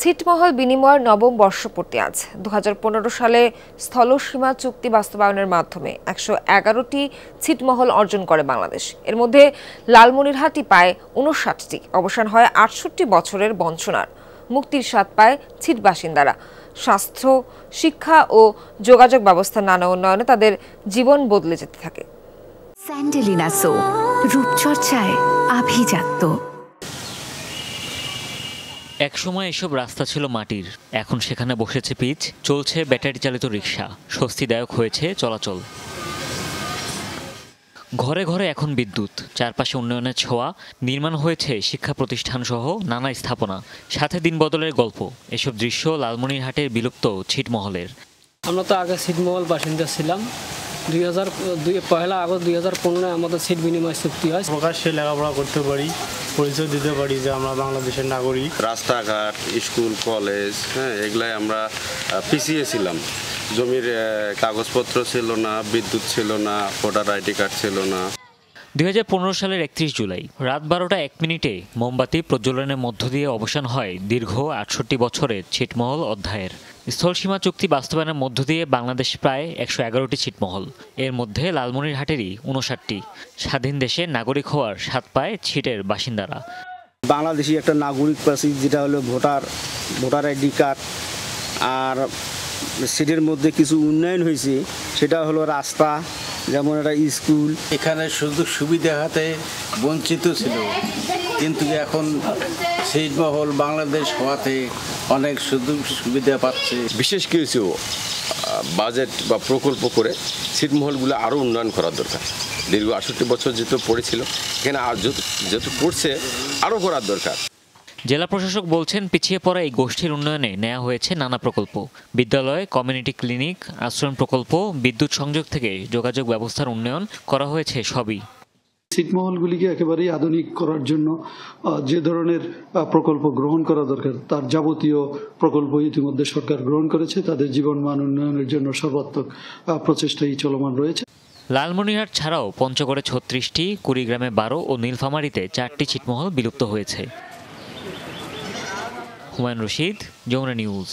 ছিটমহল বিনিময়ের নবম বর্ষপূর্তি আজ 2015 সালে স্থলসীমা চুক্তি বাস্তবায়নের মাধ্যমে 111টি ছিটমহল অর্জন করে বাংলাদেশ। এর মধ্যে লালমনিরহাটই পায় 59টি। অবসান হয় 68 বছরের বঞ্চনার। মুক্তির স্বাদ পায় ছিট বাসিন্দারা। স্বাস্থ্য, শিক্ষা ও যোগাযোগ ব্যবস্থার নানা উন্নয়নে তাদের জীবন বদলে যেতে থাকে। স্যান্ডেলিনা সো, রূপচর্চায় আভিজাত্য। একসময় এসব রাস্তা ছিল মাটির, এখন সেখানে বসেছে পিচ, চলছে ব্যাটারি চালিত রিক্সা, স্বস্তিদায়ক হয়েছে চলাচল। ঘরে ঘরে এখন বিদ্যুৎ, চারপাশে উন্নয়নের ছোঁয়া, নির্মাণ হয়েছে শিক্ষা প্রতিষ্ঠান সহ নানা স্থাপনা, সাথে দিন বদলের গল্প। এসব দৃশ্য লালমনিরহাটের বিলুপ্ত ছিটমহলের। আমরা তো আগে ছিটমহল বাসিন্দা ছিলাম। 1 আগস্ট 2015 আমাদের ছিট বিনিময় চুক্তি হয়। প্রকাশ্যে লেখাপড়া করতে পারি, পরিচয় দিতে পারি যে আমরা বাংলাদেশের নাগরিক। রাস্তাঘাট, স্কুল, কলেজ, এগুলাই আমরা পিছিয়ে ছিলাম। জমির কাগজপত্র ছিল না, বিদ্যুৎ ছিল না, ভোটার আইডি কার্ড ছিল না। 2015 সালের 31 জুলাই রাত 12টা 1 মিনিটে মোমবাতি প্রজ্বলনের মধ্য দিয়ে অবসান হয় দীর্ঘ 68 বছরের ছিটমহল অধ্যায়ের। স্থলসীমা চুক্তি বাস্তবায়নের মধ্য দিয়ে বাংলাদেশ প্রায় 111টি ছিটমহল, এর মধ্যে লালমনিরহাটেরই 59টি। স্বাধীন দেশে নাগরিক হওয়ার স্বাদ পায় ছিটের বাসিন্দারা। বাংলাদেশি একটা নাগরিক পাচ্ছি, যেটা হলো ভোটার আইডি কার্ড। আর সিটের মধ্যে কিছু উন্নয়ন হয়েছে, সেটা হলো রাস্তা, যেমন একটা স্কুল। এখানে সুযোগ সুবিধা হাতে বঞ্চিত ছিল, কিন্তু এখন ছিটমহল বাংলাদেশ হওয়াতে অনেক সুযোগ সুবিধা পাচ্ছে। বিশেষ কিছু বাজেট বা প্রকল্প করে ছিটমহলগুলো আরও উন্নয়ন করার দরকার। দীর্ঘ 68 বছর যেহেতু পড়েছিল, এখানে যেহেতু পড়ছে আরও করার দরকার। জেলা প্রশাসক বলছেন, পিছিয়ে পড়া এই গোষ্ঠীর উন্নয়নে নেওয়া হয়েছে নানা প্রকল্প। বিদ্যালয়, কমিউনিটি ক্লিনিক, আশ্রয়ণ প্রকল্প, বিদ্যুৎ সংযোগ থেকে যোগাযোগ ব্যবস্থার উন্নয়ন করা হয়েছে সবই। ছিটমহলগুলিকে একেবারেই আধুনিক করার জন্য যে ধরনের প্রকল্প গ্রহণ করা দরকার, তার যাবতীয় প্রকল্প ইতিমধ্যে সরকার গ্রহণ করেছে। তাদের জীবনমান উন্নয়নের জন্য সর্বাত্মক প্রচেষ্টাই চলমান রয়েছে। লালমনিরহাট ছাড়াও পঞ্চগড়ে 36টি, কুড়িগ্রামে 12 ও নীলফামারীতে 4টি ছিটমহল বিলুপ্ত হয়েছে। হুমায়ুন রশিদ, যমুনা নিউজ।